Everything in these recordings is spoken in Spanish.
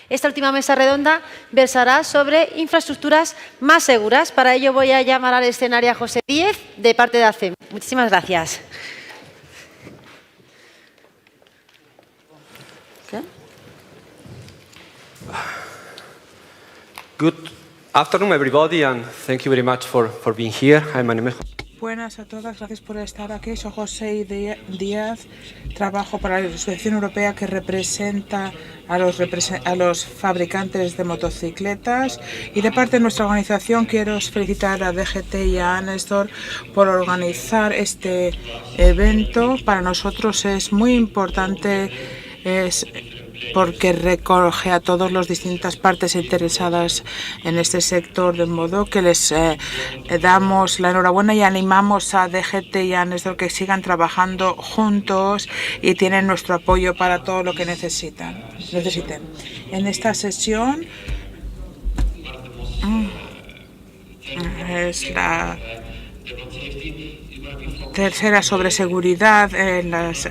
Esta última mesa redonda versará sobre infraestructuras más seguras. Para ello voy a llamar al escenario a José Díez, de parte de ACEM. Muchísimas gracias. Good afternoon, everybody, and thank you very much for being here. My name is Buenas a todas, gracias por estar aquí. Soy José Díaz, trabajo para la Asociación Europea que representa a los fabricantes de motocicletas, y de parte de nuestra organización quiero felicitar a DGT y a Anestor por organizar este evento. Para nosotros es muy importante, porque recoge a todas las distintas partes interesadas en este sector, de modo que les damos la enhorabuena y animamos a DGT y a Anestor que sigan trabajando juntos y tienen nuestro apoyo para todo lo que necesiten. En esta sesión es la tercera sobre seguridad en las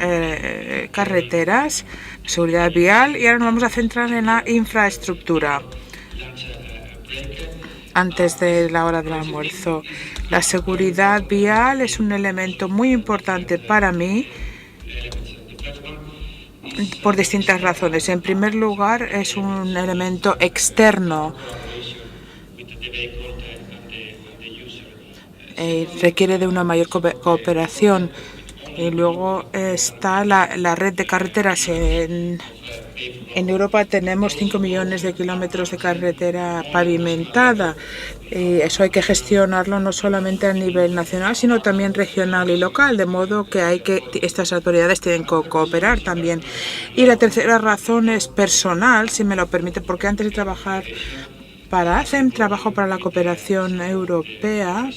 carreteras, seguridad vial, y ahora nos vamos a centrar en la infraestructura. Antes de la hora del almuerzo, la seguridad vial es un elemento muy importante para mí por distintas razones. En primer lugar, es un elemento externo. Requiere de una mayor cooperación. Y luego está la red de carreteras. En Europa tenemos 5 millones de kilómetros de carretera pavimentada. Eso hay que gestionarlo no solamente a nivel nacional, sino también regional y local, de modo que estas autoridades tienen que cooperar también. Y la tercera razón es personal, si me lo permite, porque antes de trabajar para ACEM, trabajo para la cooperación europea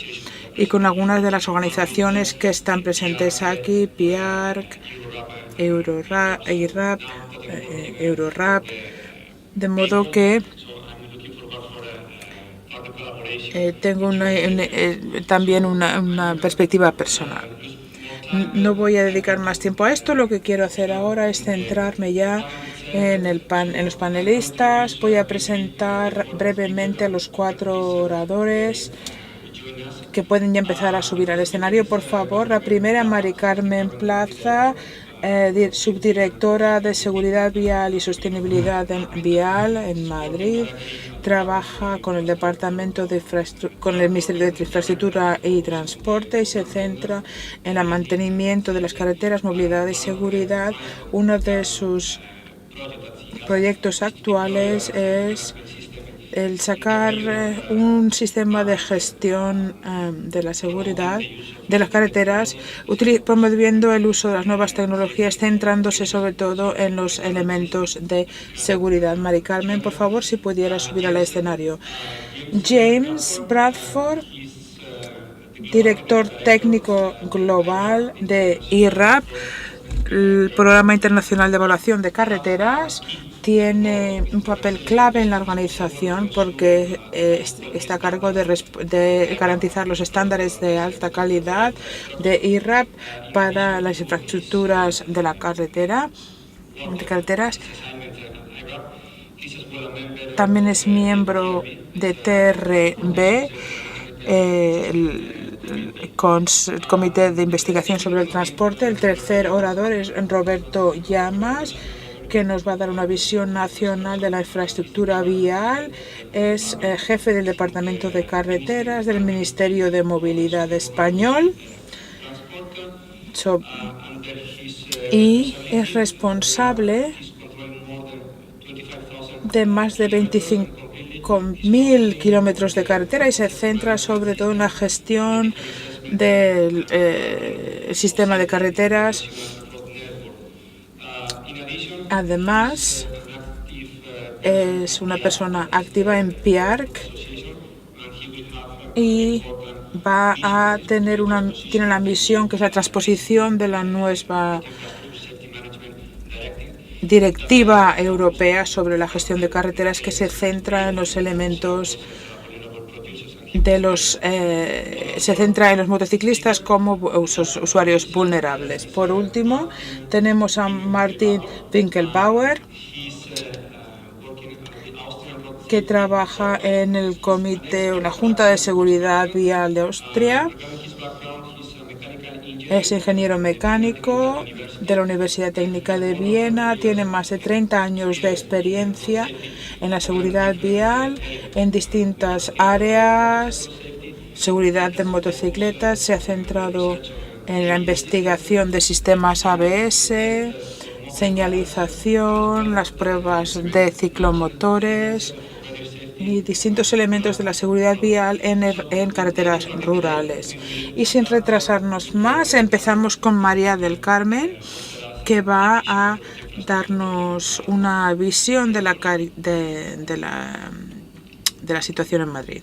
y con algunas de las organizaciones que están presentes aquí, PIARC, Eurorap, de modo que tengo también una perspectiva personal. No voy a dedicar más tiempo a esto. Lo que quiero hacer ahora es centrarme ya en los panelistas. Voy a presentar brevemente a los 4 oradores que pueden ya empezar a subir al escenario, por favor. La primera, Mari Carmen Plaza, subdirectora de Seguridad Vial y Sostenibilidad Vial en Madrid. Trabaja con el Departamento con el Ministerio de Infraestructura y Transporte y se centra en el mantenimiento de las carreteras, movilidad y seguridad. Uno de sus proyectos actuales es el sacar un sistema de gestión de la seguridad de las carreteras, promoviendo el uso de las nuevas tecnologías, centrándose sobre todo en los elementos de seguridad. Mari Carmen, por favor, si pudiera subir al escenario. James Bradford, director técnico global de IRAP, el Programa Internacional de Evaluación de Carreteras. Tiene un papel clave en la organización porque está a cargo de garantizar los estándares de alta calidad de IRAP para las infraestructuras de la carreteras. También es miembro de TRB, el Comité de Investigación sobre el Transporte. El tercer orador es Roberto Llamas, que nos va a dar una visión nacional de la infraestructura vial. Es jefe del Departamento de Carreteras del Ministerio de Movilidad español y es responsable de más de 25.000 kilómetros de carretera y se centra sobre todo en la gestión del sistema de carreteras. Además, es una persona activa en PIARC y tiene la misión que es la transposición de la nueva directiva europea sobre la gestión de carreteras, que se centra en los elementos se centra en los motociclistas como usuarios vulnerables. Por último, tenemos a Martin Winkelbauer, que trabaja en el comité o la Junta de Seguridad Vial de Austria. Es ingeniero mecánico de la Universidad Técnica de Viena, tiene más de 30 años de experiencia en la seguridad vial en distintas áreas, seguridad de motocicletas, se ha centrado en la investigación de sistemas ABS, señalización, las pruebas de ciclomotores y distintos elementos de la seguridad vial en carreteras rurales. Y sin retrasarnos más, empezamos con María del Carmen, que va a darnos una visión de la situación en Madrid.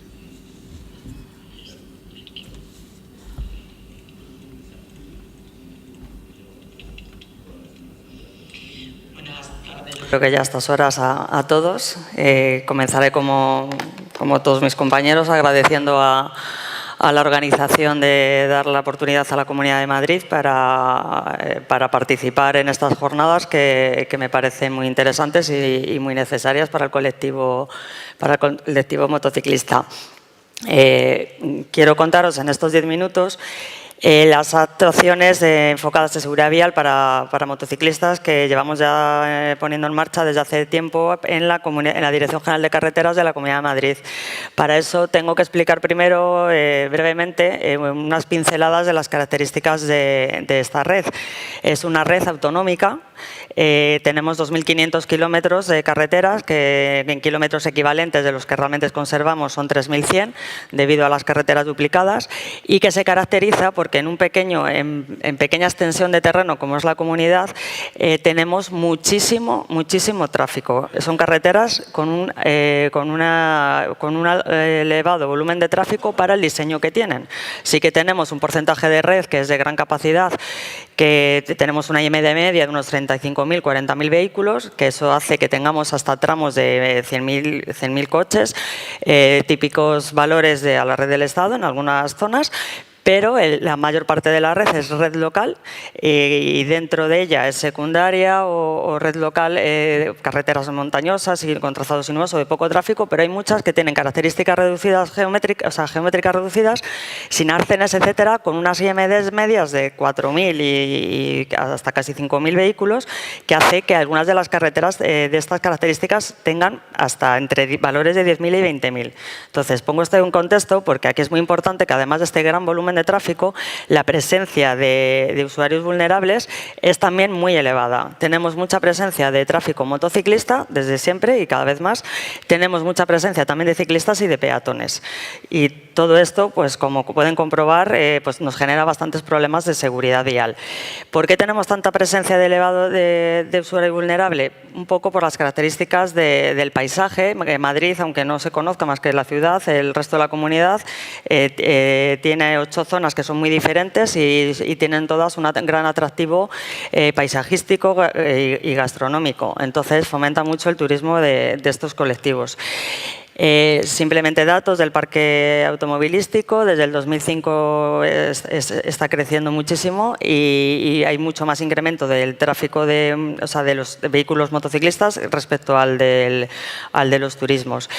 Creo que ya a estas horas a todos. Comenzaré como todos mis compañeros agradeciendo a la organización de dar la oportunidad a la Comunidad de Madrid para participar en estas jornadas que me parecen muy interesantes y muy necesarias para el colectivo motociclista. Quiero contaros en estos 10 minutos las actuaciones enfocadas en seguridad vial para motociclistas que llevamos ya poniendo en marcha desde hace tiempo en la Dirección General de Carreteras de la Comunidad de Madrid. Para eso tengo que explicar primero brevemente unas pinceladas de las características de esta red. Es una red autonómica. Tenemos 2.500 kilómetros de carreteras que en kilómetros equivalentes de los que realmente conservamos son 3.100 debido a las carreteras duplicadas y que se caracteriza porque en pequeña extensión de terreno como es la comunidad tenemos muchísimo tráfico. Son carreteras con un elevado volumen de tráfico para el diseño que tienen. Sí que tenemos un porcentaje de red que es de gran capacidad, que tenemos una IM de media de unos 35.000, 40.000 vehículos, que eso hace que tengamos hasta tramos de 100.000 coches, típicos valores a la red del Estado en algunas zonas, pero la mayor parte de la red es red local y dentro de ella es secundaria o red local, carreteras montañosas y con trazados sinuosos de poco tráfico, pero hay muchas que tienen características reducidas geométricas reducidas, sin arcenes, etcétera, con unas IMDs medias de 4.000 y hasta casi 5.000 vehículos, que hace que algunas de las carreteras de estas características tengan hasta entre valores de 10.000 y 20.000. Entonces, pongo esto en un contexto porque aquí es muy importante que además de este gran volumen de tráfico, la presencia de usuarios vulnerables es también muy elevada. Tenemos mucha presencia de tráfico motociclista desde siempre y cada vez más. Tenemos mucha presencia también de ciclistas y de peatones. Y todo esto, pues como pueden comprobar, pues nos genera bastantes problemas de seguridad vial. ¿Por qué tenemos tanta presencia de elevado de usuario vulnerable? Un poco por las características del paisaje. Madrid, aunque no se conozca más que la ciudad, el resto de la comunidad tiene 8 zonas que son muy diferentes y tienen todas un gran atractivo paisajístico y gastronómico. Entonces fomenta mucho el turismo de estos colectivos. Simplemente datos del parque automovilístico, desde el 2005 está creciendo muchísimo y hay mucho más incremento del tráfico de los vehículos motociclistas respecto al de los turismos.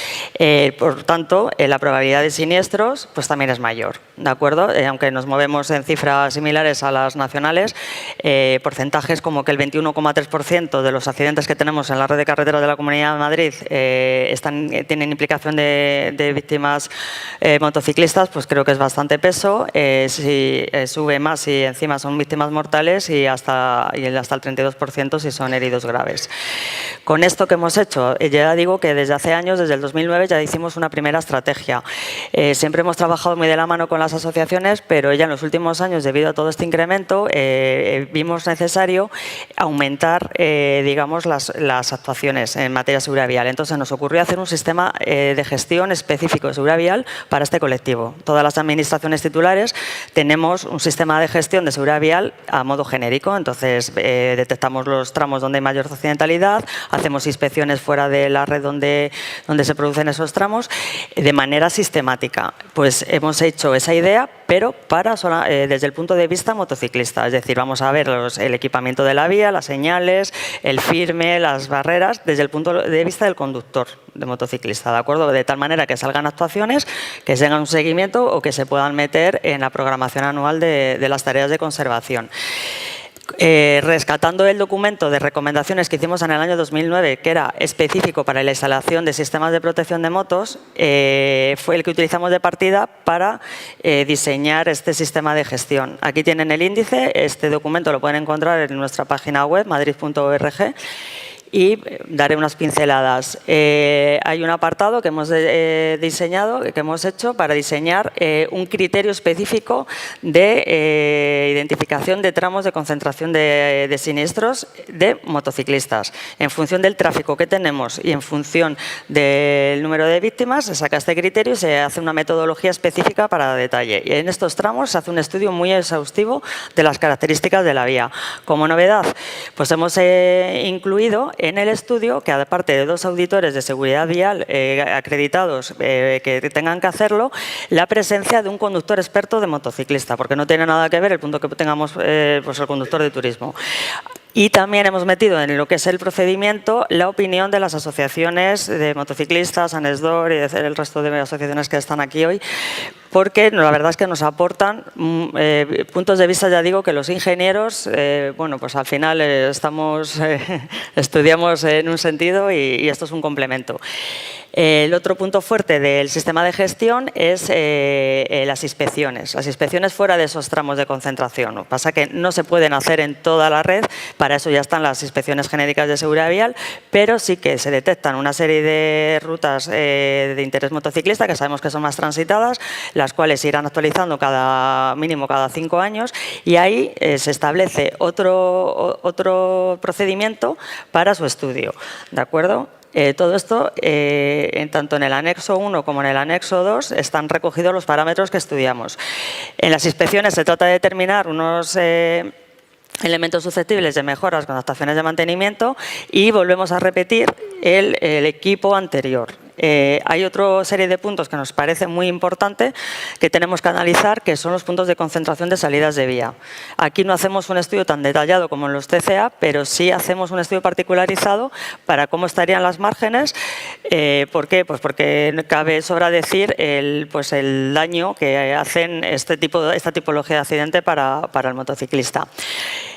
Por tanto, la probabilidad de siniestros pues también es mayor, ¿de acuerdo? Aunque nos movemos en cifras similares a las nacionales, porcentajes como que el 21,3% de los accidentes que tenemos en la red de carreteras de la Comunidad de Madrid tienen implicación de víctimas motociclistas, pues creo que es bastante peso. Si sube más y encima son víctimas mortales y hasta el 32% si son heridos graves. Con esto que hemos hecho, ya digo que desde hace años, desde el 2009, ya hicimos una primera estrategia. Siempre hemos trabajado muy de la mano con las asociaciones, pero ya en los últimos años, debido a todo este incremento, vimos necesario aumentar digamos, las actuaciones en materia de seguridad vial. Entonces nos ocurrió hacer un sistema de gestión específico de seguridad vial para este colectivo. Todas las administraciones titulares tenemos un sistema de gestión de seguridad vial a modo genérico. Entonces detectamos los tramos donde hay mayor accidentalidad, hacemos inspecciones fuera de la red donde se producen esos tramos de manera sistemática. Pues hemos hecho esa idea, pero desde el punto de vista motociclista. Es decir, vamos a ver el equipamiento de la vía, las señales, el firme, las barreras, desde el punto de vista del conductor de motociclista, ¿de acuerdo? De tal manera que salgan actuaciones, que se hagan un seguimiento o que se puedan meter en la programación anual de las tareas de conservación. Rescatando el documento de recomendaciones que hicimos en el año 2009, que era específico para la instalación de sistemas de protección de motos, fue el que utilizamos de partida para diseñar este sistema de gestión. Aquí tienen el índice, este documento lo pueden encontrar en nuestra página web, madrid.org. Y daré unas pinceladas. Hay un apartado que hemos diseñado, que hemos hecho para diseñar un criterio específico de identificación de tramos de concentración de siniestros de motociclistas. En función del tráfico que tenemos y en función del número de víctimas, se saca este criterio y se hace una metodología específica para detalle. Y en estos tramos se hace un estudio muy exhaustivo de las características de la vía. Como novedad, pues hemos incluido en el estudio que, aparte de 2 auditores de seguridad vial acreditados que tengan que hacerlo, la presencia de un conductor experto de motociclista, porque no tiene nada que ver el punto que tengamos pues el conductor de turismo. Y también hemos metido en lo que es el procedimiento la opinión de las asociaciones de motociclistas, ANESDOR y el resto de asociaciones que están aquí hoy, porque la verdad es que nos aportan puntos de vista, ya digo, que los ingenieros, bueno, pues al final estudiamos en un sentido y esto es un complemento. El otro punto fuerte del sistema de gestión es las inspecciones fuera de esos tramos de concentración. Lo que pasa es que no se pueden hacer en toda la red, para eso ya están las inspecciones genéricas de seguridad vial, pero sí que se detectan una serie de rutas de interés motociclista que sabemos que son más transitadas, las cuales se irán actualizando mínimo cada 5 años, y ahí se establece otro procedimiento para su estudio, ¿de acuerdo? Todo esto, tanto en el anexo 1 como en el anexo 2, están recogidos los parámetros que estudiamos. En las inspecciones se trata de determinar unos elementos susceptibles de mejoras con adaptaciones de mantenimiento y volvemos a repetir el equipo anterior. Hay otra serie de puntos que nos parece muy importante que tenemos que analizar, que son los puntos de concentración de salidas de vía. Aquí no hacemos un estudio tan detallado como en los TCA, pero sí hacemos un estudio particularizado para cómo estarían las márgenes. ¿Por qué? Pues porque cabe sobra decir el daño que hacen esta tipología de accidente para el motociclista.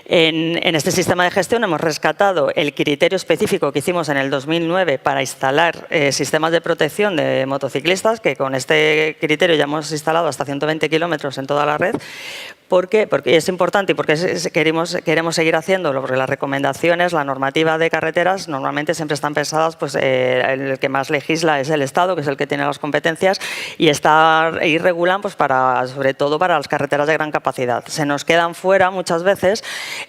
En este sistema de gestión hemos rescatado el criterio específico que hicimos en el 2009 para instalar sistemas de protección de motociclistas, que con este criterio ya hemos instalado hasta 120 kilómetros en toda la red. ¿Por qué? Porque es importante y porque queremos seguir haciéndolo, porque las recomendaciones, la normativa de carreteras normalmente siempre están pensadas, pues el que más legisla es el Estado, que es el que tiene las competencias, y regulan pues sobre todo para las carreteras de gran capacidad. Se nos quedan fuera muchas veces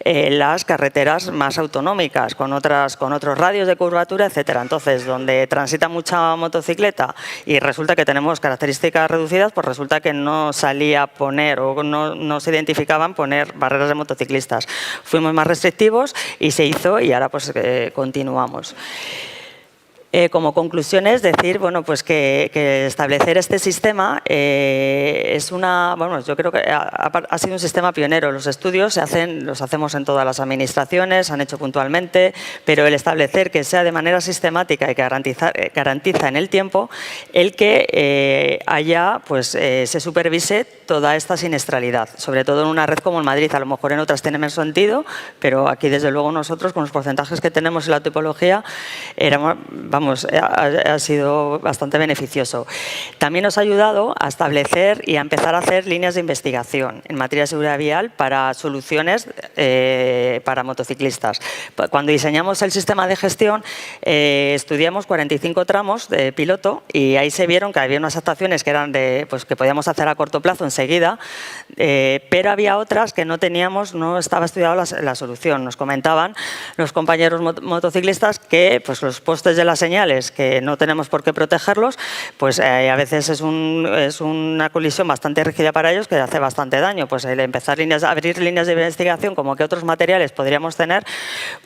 las carreteras más autonómicas, con otros radios de curvatura, etcétera. Entonces, donde transita mucha motocicleta y resulta que tenemos características reducidas, pues resulta que no salía a poner o no se identificaban poner barreras de motociclistas. Fuimos más restrictivos y se hizo, y ahora pues continuamos. Como conclusión es decir, bueno, pues que establecer este sistema yo creo que ha sido un sistema pionero. Los estudios los hacemos en todas las administraciones, se han hecho puntualmente, pero el establecer que sea de manera sistemática y que garantiza en el tiempo el que se supervise toda esta siniestralidad, sobre todo en una red como en Madrid. A lo mejor en otras tiene menos sentido, pero aquí desde luego nosotros, con los porcentajes que tenemos y la tipología, ha sido bastante beneficioso. También nos ha ayudado a establecer y a empezar a hacer líneas de investigación en materia de seguridad vial para soluciones para motociclistas. Cuando diseñamos el sistema de gestión, estudiamos 45 tramos de piloto y ahí se vieron que había unas actuaciones que eran que podíamos hacer a corto plazo enseguida, pero había otras que no estaba estudiada la solución. Nos comentaban los compañeros motociclistas que los postes de la señal señales que no tenemos por qué protegerlos, pues a veces es una colisión bastante rígida para ellos que hace bastante daño. Pues el empezar abrir líneas de investigación como que otros materiales podríamos tener,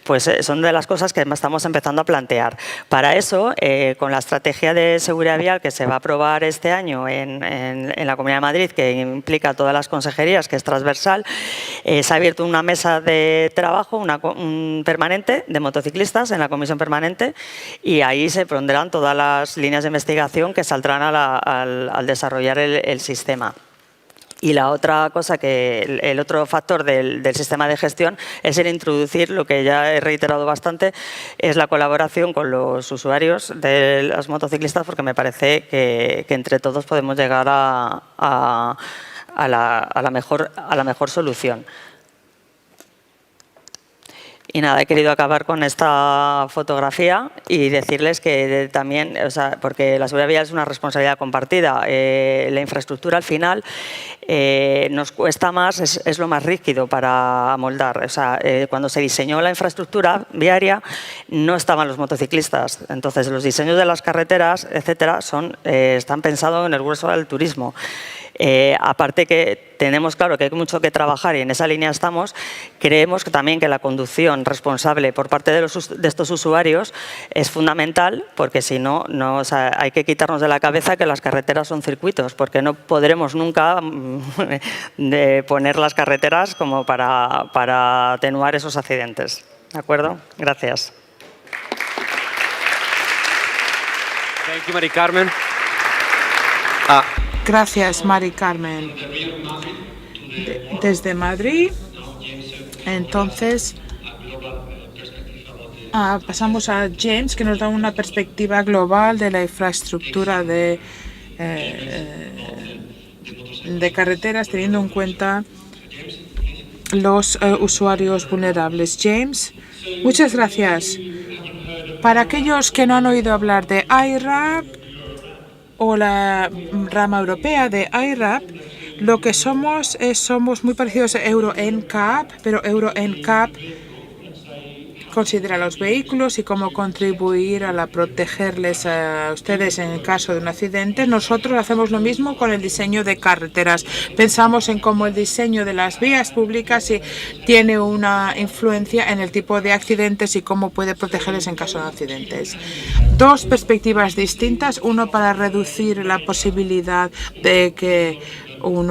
pues son de las cosas que estamos empezando a plantear. Para eso, con la estrategia de seguridad vial que se va a aprobar este año en la Comunidad de Madrid, que implica a todas las consejerías, que es transversal, se ha abierto una mesa de trabajo permanente de motociclistas en la comisión permanente, y ahí se pondrán todas las líneas de investigación que saldrán al desarrollar el sistema. Y la otra cosa, el otro factor del sistema de gestión es el introducir, lo que ya he reiterado bastante, es la colaboración con los usuarios de los motociclistas, porque me parece que entre todos podemos llegar a la mejor solución. Y nada, he querido acabar con esta fotografía y decirles que también, porque la seguridad vial es una responsabilidad compartida, la infraestructura al final nos cuesta más, es lo más rígido para amoldar. Cuando se diseñó la infraestructura viaria no estaban los motociclistas, entonces los diseños de las carreteras, etcétera, están pensados en el grueso del turismo. Aparte que tenemos claro que hay mucho que trabajar y en esa línea estamos, creemos que también que la conducción responsable por parte de estos usuarios es fundamental, porque si no, hay que quitarnos de la cabeza que las carreteras son circuitos, porque no podremos nunca poner las carreteras como para atenuar esos accidentes. ¿De acuerdo? Gracias. Thank you, Mari Carmen. Gracias, Mari Carmen. Desde Madrid. Entonces, pasamos a James, que nos da una perspectiva global de la infraestructura de carreteras, teniendo en cuenta los usuarios vulnerables. James, muchas gracias. Para aquellos que no han oído hablar de IRAP, o la rama europea de IRAP, lo que somos muy parecidos a Euro NCAP, pero Euro NCAP considera los vehículos y cómo contribuir a protegerles a ustedes en el caso de un accidente. Nosotros hacemos lo mismo con el diseño de carreteras. Pensamos en cómo el diseño de las vías públicas tiene una influencia en el tipo de accidentes y cómo puede protegerles en caso de accidentes. Dos perspectivas distintas, uno para reducir la posibilidad de que un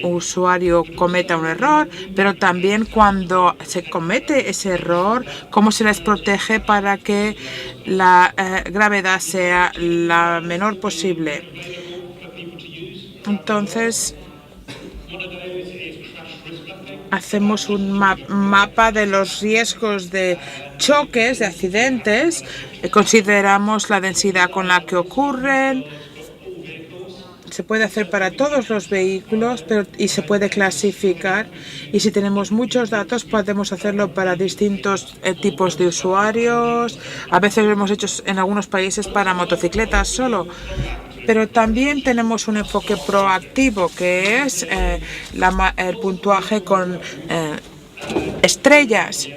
usuario cometa un error, pero también cuando se comete ese error, cómo se les protege para que la gravedad sea la menor posible. Entonces, hacemos un mapa de los riesgos de choques, de accidentes, consideramos la densidad con la que ocurren. Se puede hacer para todos los vehículos y se puede clasificar, y si tenemos muchos datos podemos hacerlo para distintos tipos de usuarios. A veces lo hemos hecho en algunos países para motocicletas solo, pero también tenemos un enfoque proactivo, que es el puntuaje con estrellas.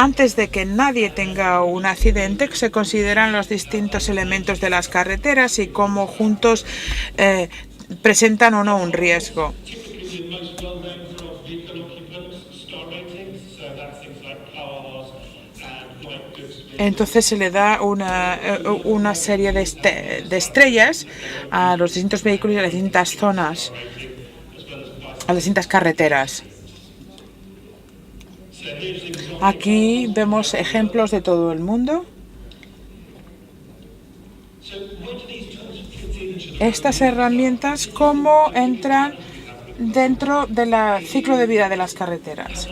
Antes de que nadie tenga un accidente, se consideran los distintos elementos de las carreteras y cómo juntos presentan o no un riesgo. Entonces se le da una serie de estrellas a los distintos vehículos y a las distintas zonas, a las distintas carreteras. Aquí vemos ejemplos de todo el mundo. Estas herramientas, cómo entran dentro del ciclo de vida de las carreteras.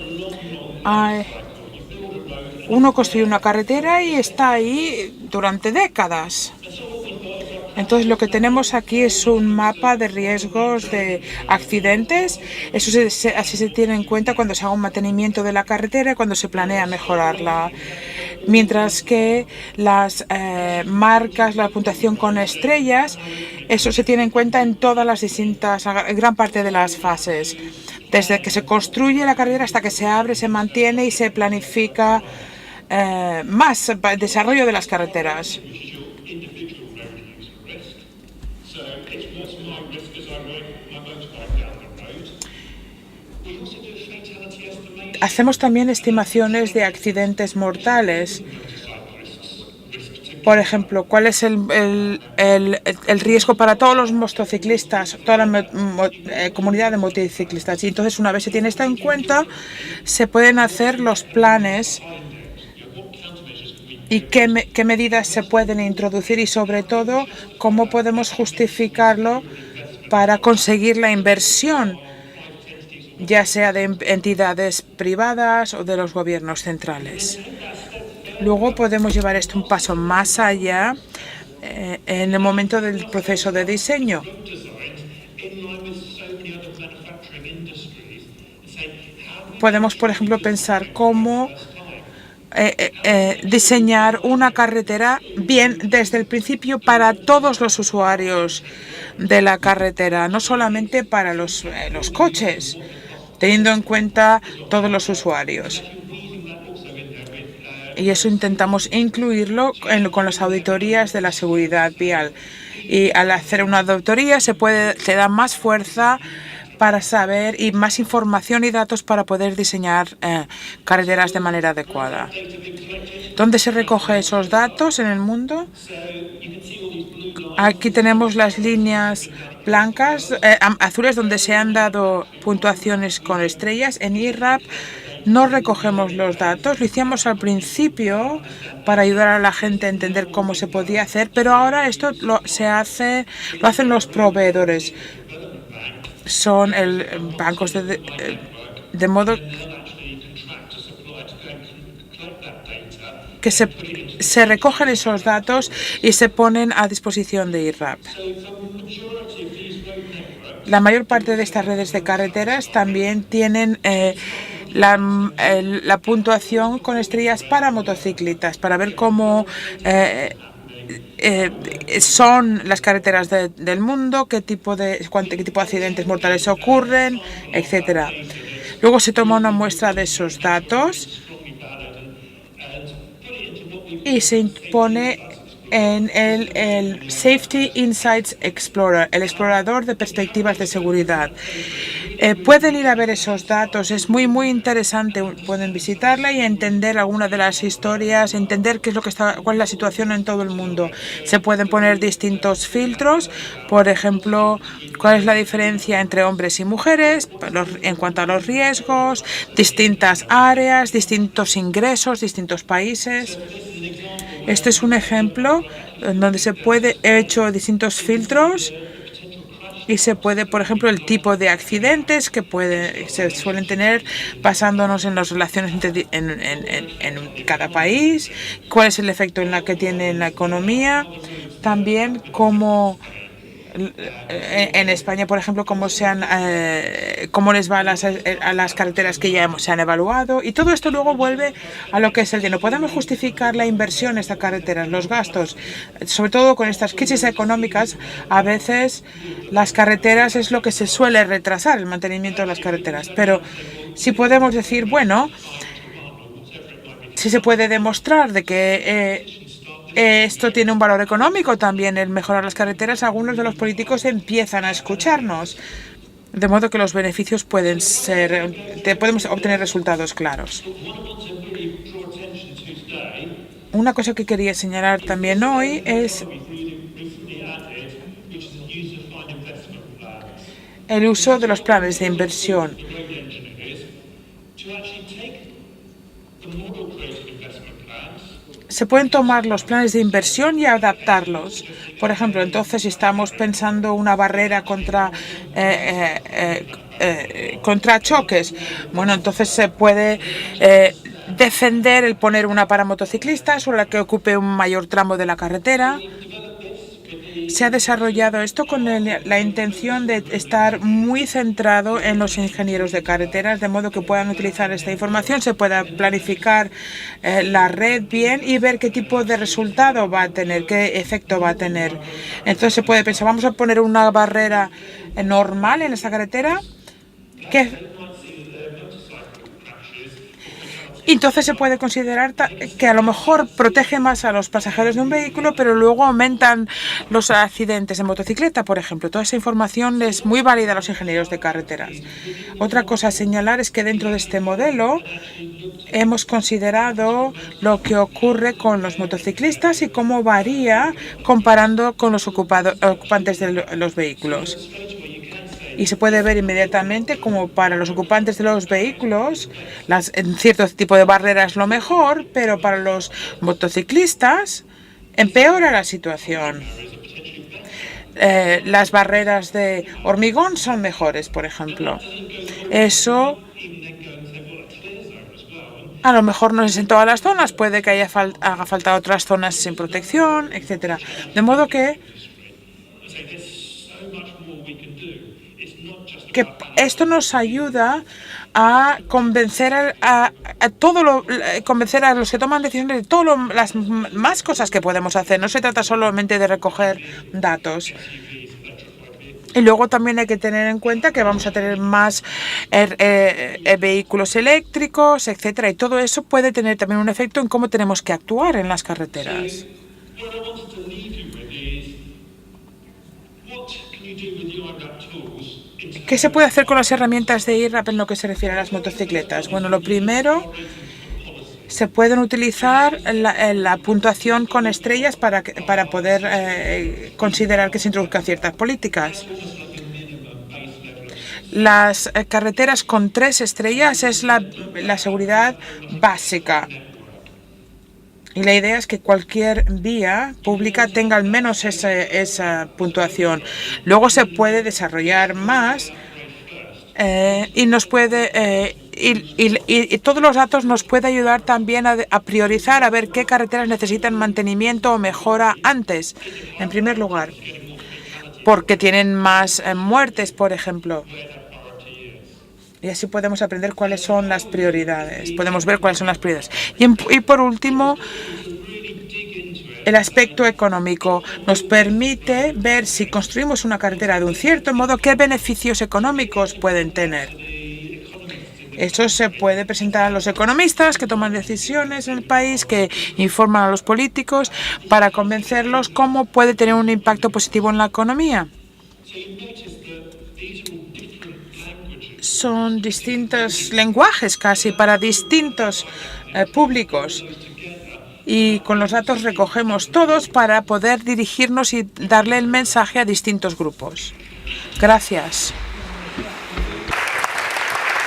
Uno construye una carretera y está ahí durante décadas. Entonces, lo que tenemos aquí es un mapa de riesgos de accidentes. Eso así se tiene en cuenta cuando se haga un mantenimiento de la carretera y cuando se planea mejorarla. Mientras que las marcas, la puntuación con estrellas, eso se tiene en cuenta en todas las distintas, gran parte de las fases. Desde que se construye la carretera hasta que se abre, se mantiene y se planifica más desarrollo de las carreteras. Hacemos también estimaciones de accidentes mortales. Por ejemplo, ¿cuál es el riesgo para todos los motociclistas, toda la comunidad de motociclistas? Y entonces, una vez se tiene esto en cuenta, se pueden hacer los planes y qué medidas se pueden introducir y, sobre todo, cómo podemos justificarlo para conseguir la inversión, ya sea de entidades privadas o de los gobiernos centrales. Luego podemos llevar esto un paso más allá en el momento del proceso de diseño. Podemos, por ejemplo, pensar cómo diseñar una carretera bien desde el principio para todos los usuarios de la carretera, no solamente para los coches, teniendo en cuenta todos los usuarios. Y eso intentamos incluirlo con las auditorías de la seguridad vial. Y al hacer una auditoría se da más fuerza para saber y más información y datos para poder diseñar carreteras de manera adecuada. ¿Dónde se recogen esos datos en el mundo? Aquí tenemos las líneas blancas, azules, donde se han dado puntuaciones con estrellas. En IRAP no recogemos los datos, lo hicimos al principio para ayudar a la gente a entender cómo se podía hacer, pero ahora esto lo hacen los proveedores. Son bancos de modo que se recogen esos datos y se ponen a disposición de IRAP. La mayor parte de estas redes de carreteras también tienen la puntuación con estrellas para motocicletas, para ver cómo son las carreteras del mundo, qué tipo de accidentes mortales ocurren, etcétera. Luego se toma una muestra de esos datos y se pone en el Safety Insights Explorer, el explorador de perspectivas de seguridad. Pueden ir a ver esos datos, es muy interesante, pueden visitarla y entender algunas de las historias, entender cuál es la situación en todo el mundo. Se pueden poner distintos filtros, por ejemplo, cuál es la diferencia entre hombres y mujeres en cuanto a los riesgos, distintas áreas, distintos ingresos, distintos países. Este es un ejemplo en donde se puede hecho distintos filtros y se puede, por ejemplo, el tipo de accidentes que se suelen tener basándonos en las relaciones en cada país, cuál es el efecto que tiene en la economía, también cómo en España, por ejemplo, cómo les va a las carreteras que ya se han evaluado, y todo esto luego vuelve a lo que es el dinero. Podemos justificar la inversión en estas carreteras, los gastos, sobre todo con estas crisis económicas. A veces las carreteras es lo que se suele retrasar, el mantenimiento de las carreteras, pero si podemos decir, bueno, si se puede demostrar de que esto tiene un valor económico también, el mejorar las carreteras, algunos de los políticos empiezan a escucharnos, de modo que los beneficios podemos obtener resultados claros. Una cosa que quería señalar también hoy es el uso de los planes de inversión. Se pueden tomar los planes de inversión y adaptarlos. Por ejemplo, entonces, si estamos pensando una barrera contra choques, bueno, entonces se puede defender el poner una para motociclistas o la que ocupe un mayor tramo de la carretera. Se ha desarrollado esto con la intención de estar muy centrado en los ingenieros de carreteras, de modo que puedan utilizar esta información, se pueda planificar la red bien y ver qué tipo de resultado va a tener, qué efecto va a tener. Entonces se puede pensar, vamos a poner una barrera normal en esta carretera, Y entonces se puede considerar que a lo mejor protege más a los pasajeros de un vehículo, pero luego aumentan los accidentes en motocicleta, por ejemplo. Toda esa información es muy válida a los ingenieros de carreteras. Otra cosa a señalar es que dentro de este modelo hemos considerado lo que ocurre con los motociclistas y cómo varía comparando con los ocupantes de los vehículos. Y se puede ver inmediatamente como para los ocupantes de los vehículos, en cierto tipo de barreras lo mejor, pero para los motociclistas empeora la situación. Las barreras de hormigón son mejores, por ejemplo. Eso a lo mejor no es en todas las zonas, puede que haga falta otras zonas sin protección, etc. De modo que esto nos ayuda a convencer convencer a los que toman decisiones de todas las más cosas que podemos hacer. No se trata solamente de recoger datos. Y luego también hay que tener en cuenta que vamos a tener más vehículos eléctricos, etcétera, y todo eso puede tener también un efecto en cómo tenemos que actuar en las carreteras. ¿Qué se puede hacer con las herramientas de IRAP en lo que se refiere a las motocicletas? Bueno, lo primero, se pueden utilizar la puntuación con estrellas para poder considerar que se introduzcan ciertas políticas. Las carreteras con 3 estrellas es la seguridad básica. Y la idea es que cualquier vía pública tenga al menos esa puntuación. Luego se puede desarrollar más y nos puede y todos los datos nos puede ayudar también a priorizar, a ver qué carreteras necesitan mantenimiento o mejora antes, en primer lugar, porque tienen más muertes, por ejemplo. Y así podemos aprender cuáles son las prioridades. Podemos ver cuáles son las prioridades. Y por último, el aspecto económico nos permite ver si construimos una carretera de un cierto modo, qué beneficios económicos pueden tener. Eso se puede presentar a los economistas que toman decisiones en el país, que informan a los políticos para convencerlos cómo puede tener un impacto positivo en la economía. Son distintos lenguajes casi para distintos públicos y con los datos recogemos todos para poder dirigirnos y darle el mensaje a distintos grupos. Gracias.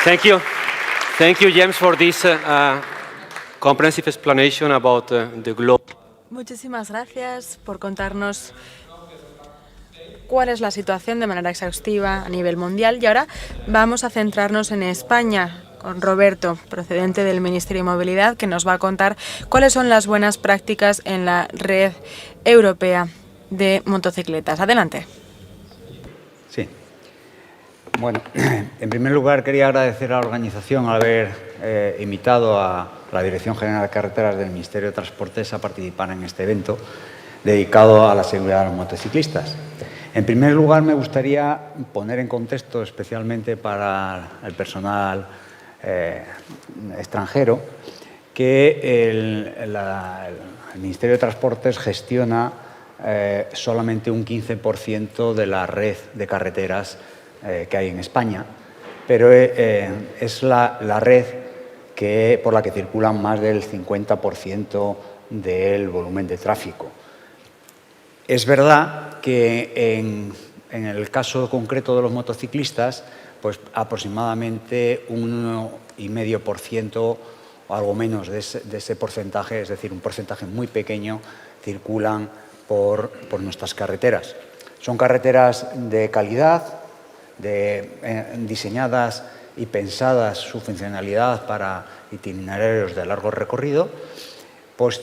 Thank you, James, for this comprehensive explanation about the globe. Muchísimas gracias por contarnos cuál es la situación de manera exhaustiva a nivel mundial. Y ahora vamos a centrarnos en España con Roberto, procedente del Ministerio de Movilidad, que nos va a contar cuáles son las buenas prácticas en la red europea de motocicletas. Adelante. Sí. Bueno, en primer lugar quería agradecer a la organización al haber invitado a la Dirección General de Carreteras del Ministerio de Transportes a participar en este evento dedicado a la seguridad de los motociclistas. En primer lugar, me gustaría poner en contexto, especialmente para el personal extranjero, que el Ministerio de Transportes gestiona solamente un 15% de la red de carreteras que hay en España, pero es la red por la que circulan más del 50% del volumen de tráfico. Es verdad que en el caso concreto de los motociclistas, pues aproximadamente un 1,5% o algo menos de ese porcentaje, es decir, un porcentaje muy pequeño, circulan por nuestras carreteras. Son carreteras de calidad, diseñadas y pensadas su funcionalidad para itinerarios de largo recorrido, pues,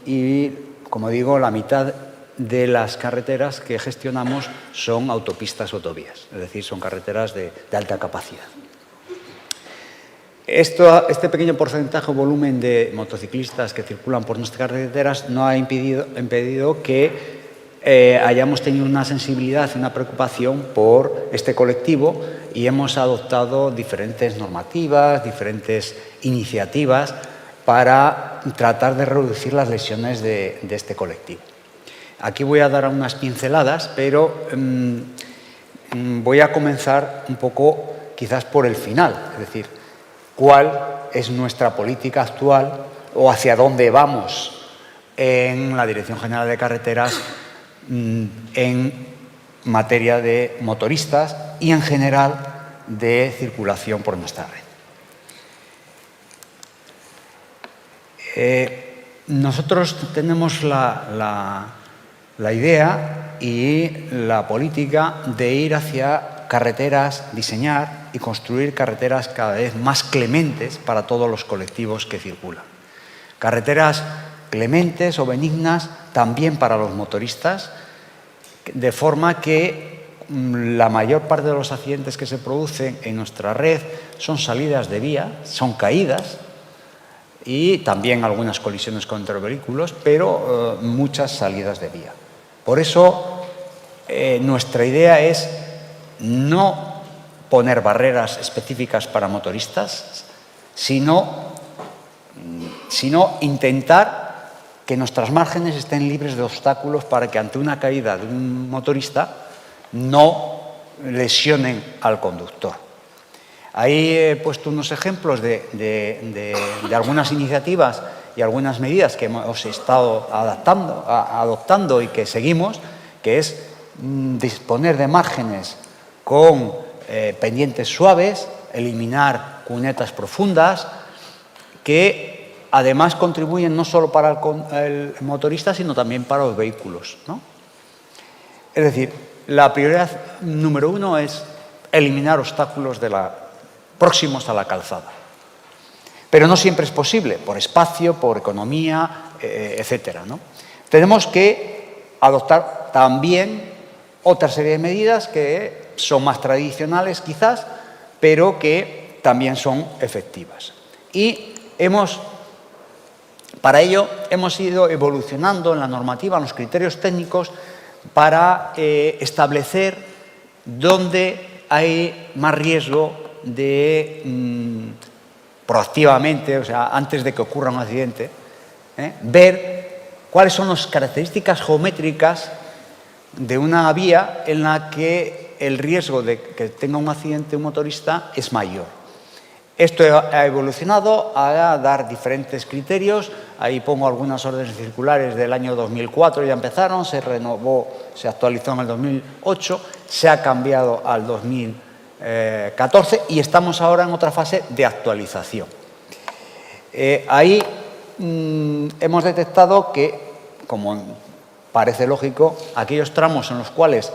y como digo, la mitad de las carreteras que gestionamos son autopistas o autovías, es decir, son carreteras de alta capacidad. Este pequeño porcentaje o volumen de motociclistas que circulan por nuestras carreteras no ha impedido que hayamos tenido una sensibilidad y una preocupación por este colectivo y hemos adoptado diferentes normativas, diferentes iniciativas para tratar de reducir las lesiones de este colectivo. Aquí voy a dar unas pinceladas, pero voy a comenzar un poco quizás por el final, es decir, cuál es nuestra política actual o hacia dónde vamos en la Dirección General de Carreteras en materia de motoristas y en general de circulación por nuestra red. Nosotros tenemos la idea y la política de ir hacia carreteras, diseñar y construir carreteras cada vez más clementes para todos los colectivos que circulan. Carreteras clementes o benignas también para los motoristas, de forma que la mayor parte de los accidentes que se producen en nuestra red son salidas de vía, son caídas y también algunas colisiones contra vehículos, pero muchas salidas de vía. Por eso nuestra idea es no poner barreras específicas para motoristas, sino intentar que nuestras márgenes estén libres de obstáculos para que ante una caída de un motorista no lesionen al conductor. Ahí he puesto unos ejemplos de algunas iniciativas y algunas medidas que hemos estado adoptando y que seguimos, que es disponer de márgenes con pendientes suaves, eliminar cunetas profundas, que además contribuyen no solo para el motorista, sino también para los vehículos, ¿no? Es decir, la prioridad número 1 es eliminar obstáculos próximos a la calzada. Pero no siempre es posible, por espacio, por economía, etcétera, ¿no? Tenemos que adoptar también otra serie de medidas que son más tradicionales quizás, pero que también son efectivas. Y para ello hemos ido evolucionando en la normativa, en los criterios técnicos, para establecer dónde hay más riesgo de proactivamente, o sea, antes de que ocurra un accidente, ver cuáles son las características geométricas de una vía en la que el riesgo de que tenga un accidente un motorista es mayor. Esto ha evolucionado a dar diferentes criterios. Ahí pongo algunas órdenes circulares del año 2004, ya empezaron, se renovó, se actualizó en el 2008, se ha cambiado al 2014 y estamos ahora en otra fase de actualización. Ahí hemos detectado que, como parece lógico, aquellos tramos en los cuales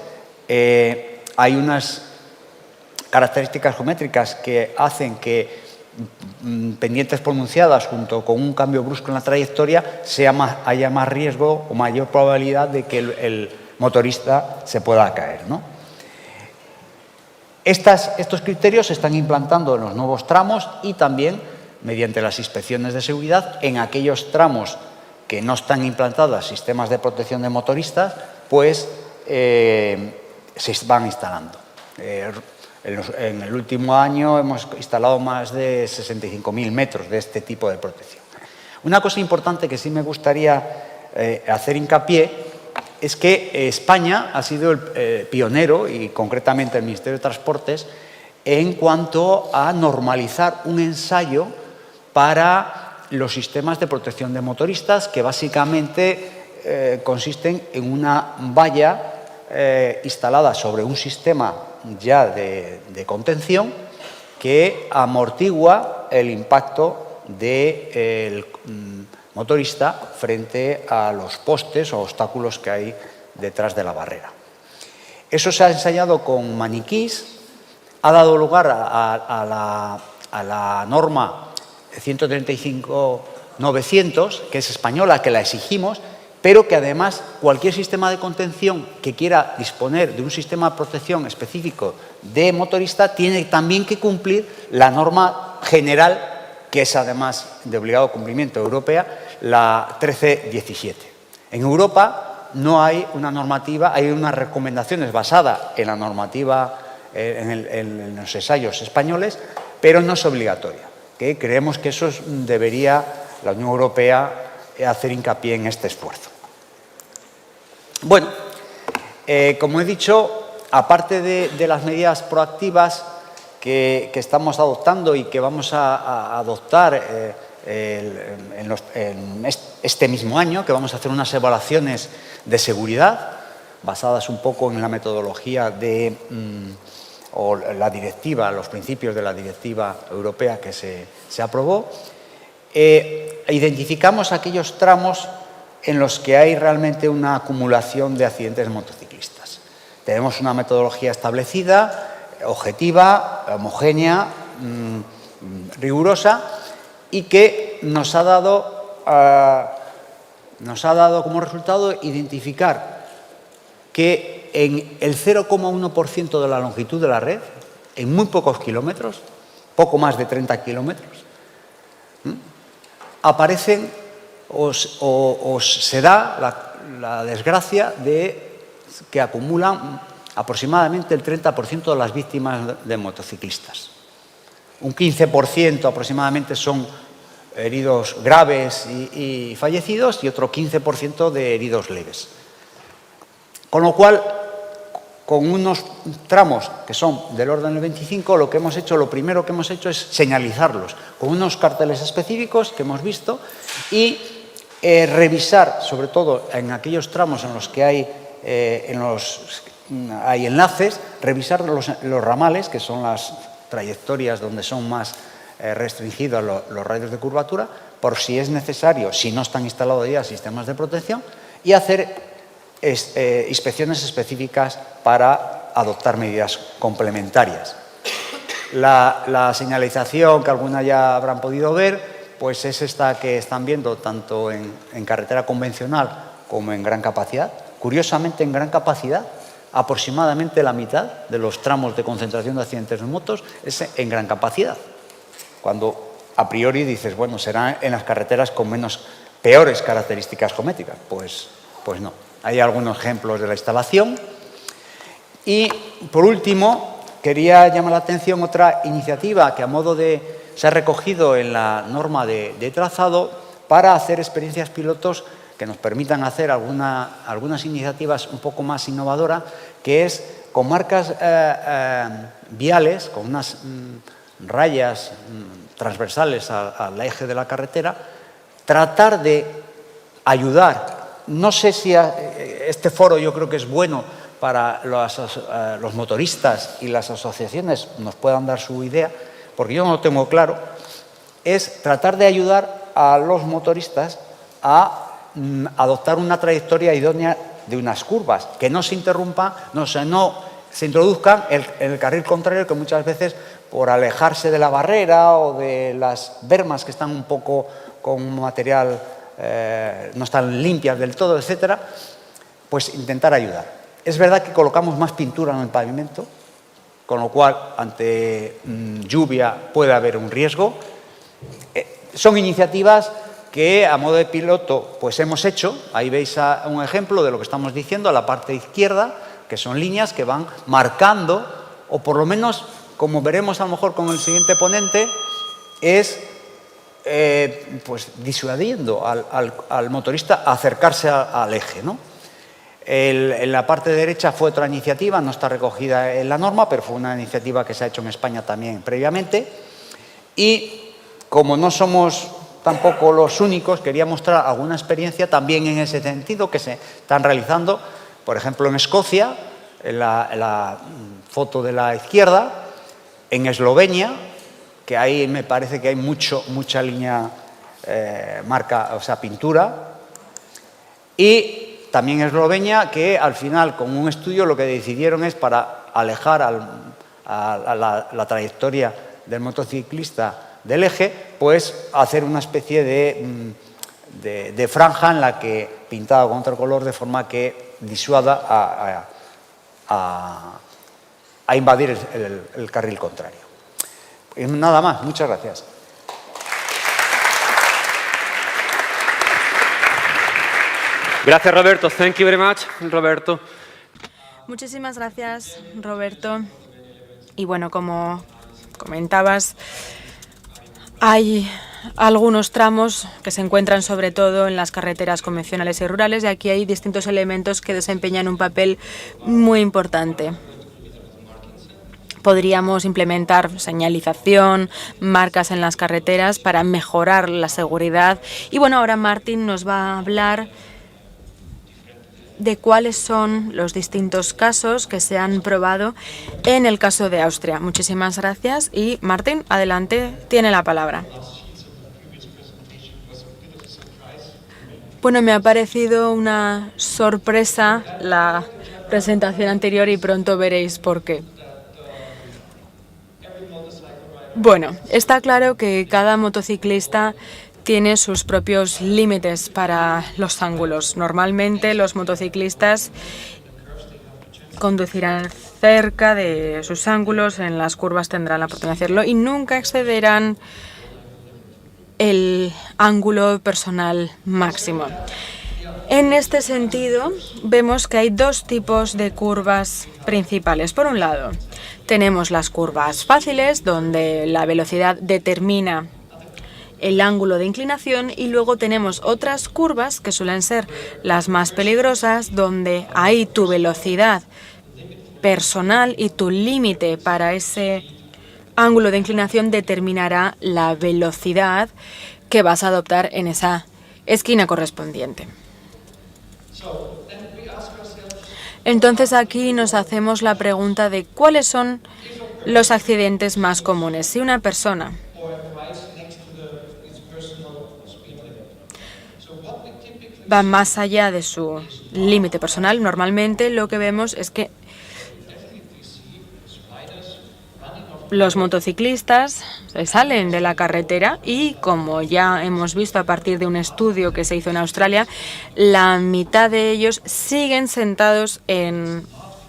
hay unas características geométricas que hacen que pendientes pronunciadas junto con un cambio brusco en la trayectoria haya más riesgo o mayor probabilidad de que el motorista se pueda caer, ¿no? Estos criterios se están implantando en los nuevos tramos y también mediante las inspecciones de seguridad en aquellos tramos que no están implantados sistemas de protección de motoristas, pues se van instalando. En el último año hemos instalado más de 65.000 metros de este tipo de protección. Una cosa importante que sí me gustaría hacer hincapié es que España ha sido el pionero, y concretamente el Ministerio de Transportes, en cuanto a normalizar un ensayo para los sistemas de protección de motoristas, que básicamente consisten en una valla instalada sobre un sistema ya de contención que amortigua el impacto del motorista frente a los postes o obstáculos que hay detrás de la barrera. Eso se ha ensayado con maniquís, ha dado lugar a la norma 135.900, que es española, que la exigimos, pero que además cualquier sistema de contención que quiera disponer de un sistema de protección específico de motorista tiene también que cumplir la norma general, que es además de obligado cumplimiento europea, la 1317. En Europa no hay una normativa, hay unas recomendaciones basadas en la normativa, en los ensayos españoles, pero no es obligatoria, que creemos que eso debería la Unión Europea hacer hincapié en este esfuerzo. Bueno, como he dicho, aparte de las medidas proactivas que estamos adoptando y que vamos a adoptar en este mismo año, que vamos a hacer unas evaluaciones de seguridad basadas un poco en la metodología o la directiva, los principios de la directiva europea que se aprobó, identificamos aquellos tramos en los que hay realmente una acumulación de accidentes motociclistas. Tenemos una metodología establecida, objetiva, homogénea, rigurosa, y que nos ha dado como resultado identificar que en el 0,1% de la longitud de la red, en muy pocos kilómetros, poco más de 30 kilómetros, aparecen o se da la desgracia de que acumulan aproximadamente el 30% de las víctimas de motociclistas. Un 15% aproximadamente son heridos graves y fallecidos y otro 15% de heridos leves. Con lo cual, con unos tramos que son del orden del 25, lo primero que hemos hecho es señalizarlos con unos carteles específicos que hemos visto y revisar, sobre todo en aquellos tramos en los que hay enlaces, revisar los ramales, que son las trayectorias donde son más restringidos los radios de curvatura, por si es necesario, si no están instalados ya sistemas de protección, y hacer inspecciones específicas para adoptar medidas complementarias. La señalización que alguna ya habrán podido ver, pues es esta que están viendo tanto en carretera convencional como en gran capacidad. Curiosamente, en gran capacidad, aproximadamente la mitad de los tramos de concentración de accidentes de motos es en gran capacidad. Cuando a priori dices, bueno, será en las carreteras con peores características geométricas. Pues no. Hay algunos ejemplos de la instalación. Y, por último, quería llamar la atención otra iniciativa que se ha recogido en la norma de trazado para hacer experiencias pilotos que nos permitan hacer algunas iniciativas un poco más innovadoras, que es con marcas viales, con unas rayas transversales al eje de la carretera, tratar de ayudar. No sé si este foro yo creo que es bueno para los motoristas y las asociaciones nos puedan dar su idea, porque yo no lo tengo claro, es tratar de ayudar a los motoristas a adoptar una trayectoria idónea de unas curvas, que no se interrumpa, no se introduzcan en el carril contrario, que muchas veces por alejarse de la barrera o de las bermas que están un poco con material no están limpias del todo, etcétera, pues intentar ayudar. Es verdad que colocamos más pintura en el pavimento, con lo cual ante lluvia puede haber un riesgo. Son iniciativas que a modo de piloto pues hemos hecho. Ahí veis un ejemplo de lo que estamos diciendo a la parte izquierda, que son líneas que van marcando, o por lo menos, como veremos a lo mejor con el siguiente ponente, es pues disuadiendo al motorista a acercarse al eje, ¿no? En la parte derecha fue otra iniciativa, no está recogida en la norma, pero fue una iniciativa que se ha hecho en España también previamente. Y como no somos tampoco los únicos, quería mostrar alguna experiencia también en ese sentido que se están realizando, por ejemplo, en Escocia, en la foto de la izquierda, en Eslovenia, que ahí me parece que hay mucha línea pintura, y también Eslovenia, que al final con un estudio lo que decidieron es para alejar a la trayectoria del motociclista del eje, pues hacer una especie de franja en la que pintada con otro color de forma que disuada a invadir el carril contrario. Nada más, muchas gracias. Gracias, Roberto. Thank you very much, Roberto. Muchísimas gracias, Roberto. Y bueno, como comentabas, hay algunos tramos que se encuentran sobre todo en las carreteras convencionales y rurales, y aquí hay distintos elementos que desempeñan un papel muy importante. Podríamos implementar señalización, marcas en las carreteras para mejorar la seguridad. Y bueno, ahora Martin nos va a hablar de cuáles son los distintos casos que se han probado en el caso de Austria. Muchísimas gracias y Martin, adelante, tiene la palabra. Bueno, me ha parecido una sorpresa la presentación anterior y pronto veréis por qué. Bueno, está claro que cada motociclista tiene sus propios límites para los ángulos. Normalmente los motociclistas conducirán cerca de sus ángulos, en las curvas tendrán la oportunidad de hacerlo y nunca excederán el ángulo personal máximo. En este sentido, vemos que hay dos tipos de curvas principales. Por un lado, tenemos las curvas fáciles, donde la velocidad determina el ángulo de inclinación, y luego tenemos otras curvas que suelen ser las más peligrosas, donde ahí tu velocidad personal y tu límite para ese ángulo de inclinación determinará la velocidad que vas a adoptar en esa esquina correspondiente. Entonces aquí nos hacemos la pregunta de cuáles son los accidentes más comunes. Si una persona va más allá de su límite personal, normalmente lo que vemos es que los motociclistas se salen de la carretera y, como ya hemos visto a partir de un estudio que se hizo en Australia, la mitad de ellos siguen sentados en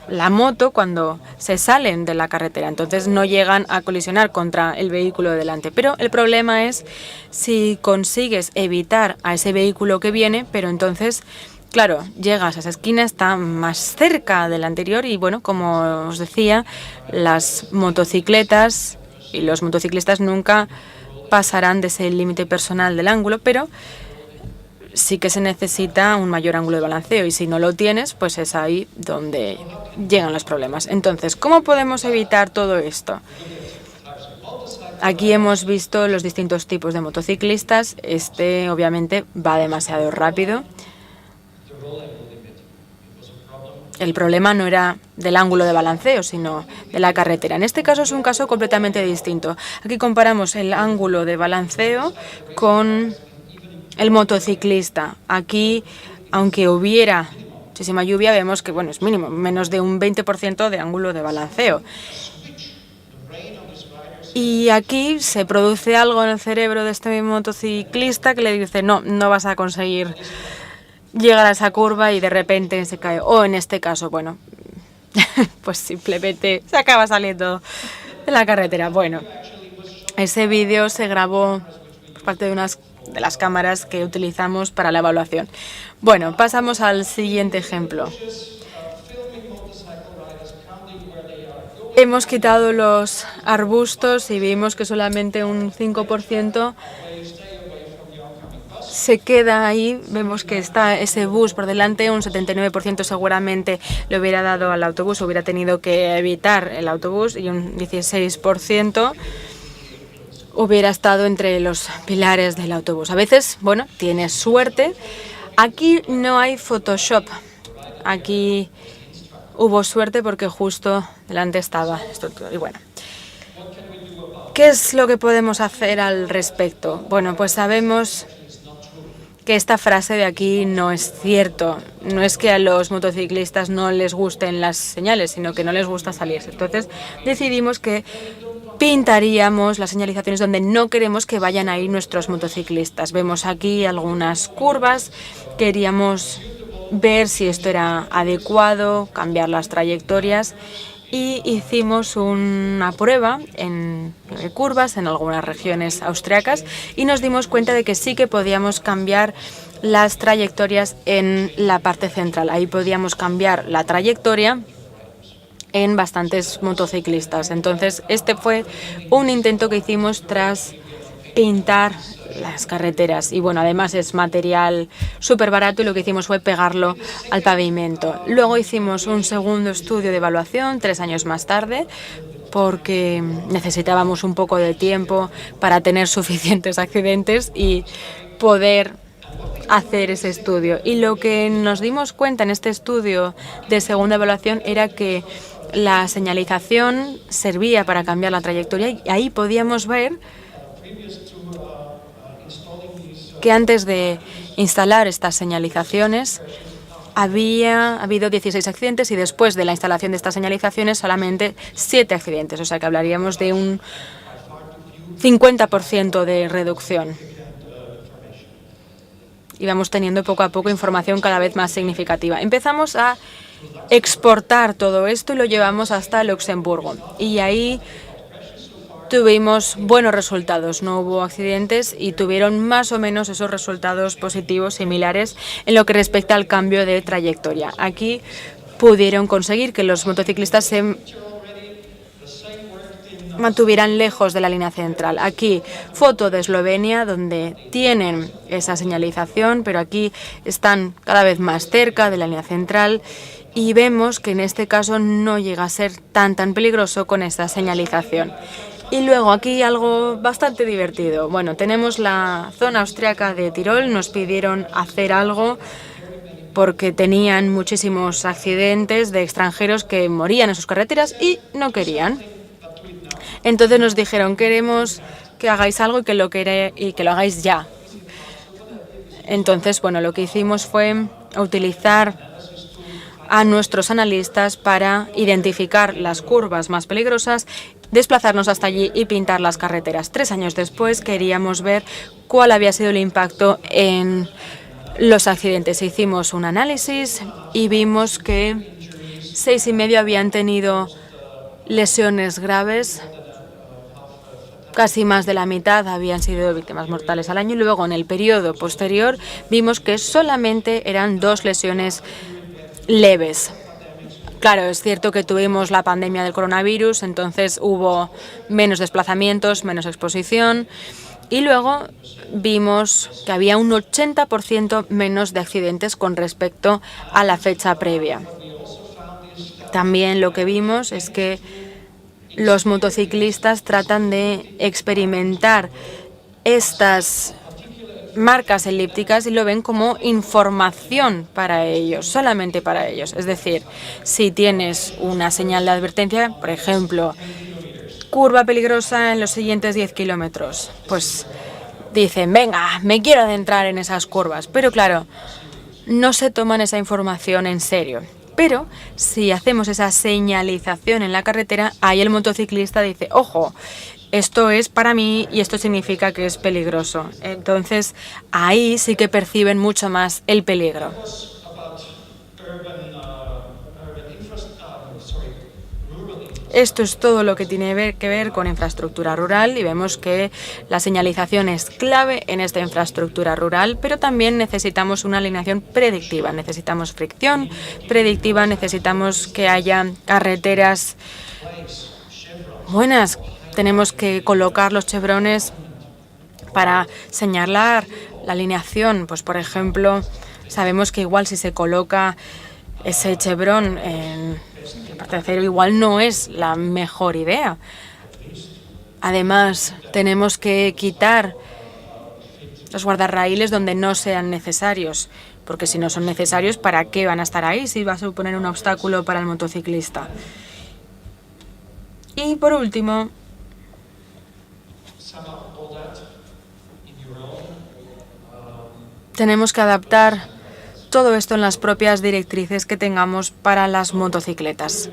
la moto cuando se salen de la carretera. Entonces no llegan a colisionar contra el vehículo de delante. Pero el problema es si consigues evitar a ese vehículo que viene, pero entonces, claro, llegas a esa esquina, está más cerca de la anterior y, bueno, como os decía, las motocicletas y los motociclistas nunca pasarán de ese límite personal del ángulo, pero sí que se necesita un mayor ángulo de balanceo y si no lo tienes, pues es ahí donde llegan los problemas. Entonces, ¿cómo podemos evitar todo esto? Aquí hemos visto los distintos tipos de motociclistas. Este, obviamente, va demasiado rápido. El problema no era del ángulo de balanceo, sino de la carretera. En este caso es un caso completamente distinto. Aquí comparamos el ángulo de balanceo con el motociclista. Aquí, aunque hubiera muchísima lluvia, vemos que, bueno, es mínimo, menos de un 20% de ángulo de balanceo. Y aquí se produce algo en el cerebro de este motociclista que le dice, no, no vas a conseguir llegar a esa curva, y de repente se cae. O en este caso, bueno, pues simplemente se acaba saliendo de la carretera. Bueno, ese vídeo se grabó por parte de unas de las cámaras que utilizamos para la evaluación. Bueno, pasamos al siguiente ejemplo. Hemos quitado los arbustos y vimos que solamente un 5% se queda ahí. Vemos que está ese bus por delante, un 79% seguramente le hubiera dado al autobús, hubiera tenido que evitar el autobús, y un 16% hubiera estado entre los pilares del autobús. A veces, bueno, tienes suerte. Aquí no hay Photoshop. Aquí hubo suerte porque justo delante estaba esto. Y bueno, ¿qué es lo que podemos hacer al respecto? Bueno, pues sabemos que esta frase de aquí no es cierto. No es que a los motociclistas no les gusten las señales, sino que no les gusta salirse. Entonces decidimos que pintaríamos las señalizaciones donde no queremos que vayan a ir nuestros motociclistas. Vemos aquí algunas curvas. Queríamos ver si esto era adecuado, cambiar las trayectorias, y hicimos una prueba en curvas en algunas regiones austriacas y nos dimos cuenta de que sí que podíamos cambiar las trayectorias en la parte central. Ahí podíamos cambiar la trayectoria en bastantes motociclistas. Entonces, este fue un intento que hicimos tras pintar las carreteras. Y bueno, además es material súper barato y lo que hicimos fue pegarlo al pavimento. Luego hicimos un segundo estudio de evaluación 3 años más tarde, porque necesitábamos un poco de tiempo para tener suficientes accidentes y poder hacer ese estudio. Y lo que nos dimos cuenta en este estudio de segunda evaluación era que la señalización servía para cambiar la trayectoria y ahí podíamos ver que antes de instalar estas señalizaciones había habido 16 accidentes y después de la instalación de estas señalizaciones solamente 7 accidentes, o sea que hablaríamos de un 50% de reducción. Y vamos teniendo poco a poco información cada vez más significativa. Empezamos a exportar todo esto y lo llevamos hasta Luxemburgo. Y ahí tuvimos buenos resultados, no hubo accidentes y tuvieron más o menos esos resultados positivos similares en lo que respecta al cambio de trayectoria. Aquí pudieron conseguir que los motociclistas se mantuvieran lejos de la línea central. Aquí, foto de Eslovenia, donde tienen esa señalización, pero aquí están cada vez más cerca de la línea central y vemos que en este caso no llega a ser tan peligroso con esta señalización. Y luego aquí algo bastante divertido. Bueno, tenemos la zona austriaca de Tirol, nos pidieron hacer algo porque tenían muchísimos accidentes de extranjeros que morían en sus carreteras y no querían. Entonces nos dijeron, queremos que hagáis algo y que lo hagáis ya. Entonces, bueno, lo que hicimos fue utilizar a nuestros analistas para identificar las curvas más peligrosas, desplazarnos hasta allí y pintar las carreteras. 3 años después queríamos ver cuál había sido el impacto en los accidentes. Hicimos un análisis y vimos que 6,5 habían tenido lesiones graves. Casi más de la mitad habían sido víctimas mortales al año y luego en el periodo posterior vimos que solamente eran 2 lesiones leves. Claro, es cierto que tuvimos la pandemia del coronavirus, entonces hubo menos desplazamientos, menos exposición y luego vimos que había un 80% menos de accidentes con respecto a la fecha previa. También lo que vimos es que los motociclistas tratan de experimentar estas marcas elípticas y lo ven como información para ellos, solamente para ellos. Es decir, si tienes una señal de advertencia, por ejemplo, curva peligrosa en los siguientes 10 kilómetros, pues dicen, venga, me quiero adentrar en esas curvas. Pero claro, no se toman esa información en serio. Pero si hacemos esa señalización en la carretera, ahí el motociclista dice, ojo, esto es para mí y esto significa que es peligroso. Entonces, ahí sí que perciben mucho más el peligro. Esto es todo lo que tiene que ver con infraestructura rural y vemos que la señalización es clave en esta infraestructura rural, pero también necesitamos una alineación predictiva, necesitamos fricción predictiva, necesitamos que haya carreteras buenas, tenemos que colocar los chevrones para señalar la alineación, pues por ejemplo, sabemos que igual si se coloca ese chevron en la parte de acero igual no es la mejor idea. Además, tenemos que quitar los guardarraíles donde no sean necesarios, porque si no son necesarios, ¿para qué van a estar ahí si va a suponer un obstáculo para el motociclista? Y por último, tenemos que adaptar todo esto en las propias directrices que tengamos para las motocicletas.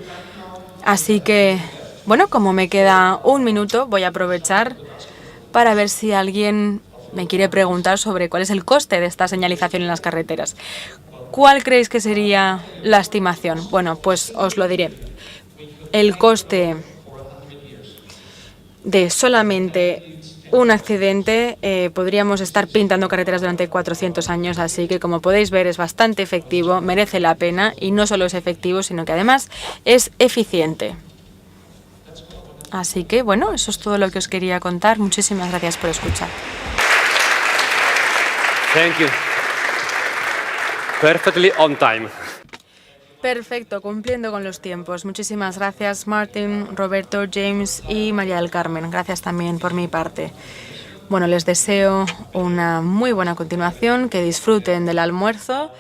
Así que, bueno, como me queda un minuto, voy a aprovechar para ver si alguien me quiere preguntar sobre cuál es el coste de esta señalización en las carreteras. ¿Cuál creéis que sería la estimación? Bueno, pues os lo diré. El coste de solamente un accidente, podríamos estar pintando carreteras durante 400 años, así que como podéis ver es bastante efectivo, merece la pena y no solo es efectivo, sino que además es eficiente. Así que bueno, eso es todo lo que os quería contar. Muchísimas gracias por escuchar. Thank you. Perfectly on time. Perfecto, cumpliendo con los tiempos. Muchísimas gracias, Martin, Roberto, James y María del Carmen. Gracias también por mi parte. Bueno, les deseo una muy buena continuación, que disfruten del almuerzo.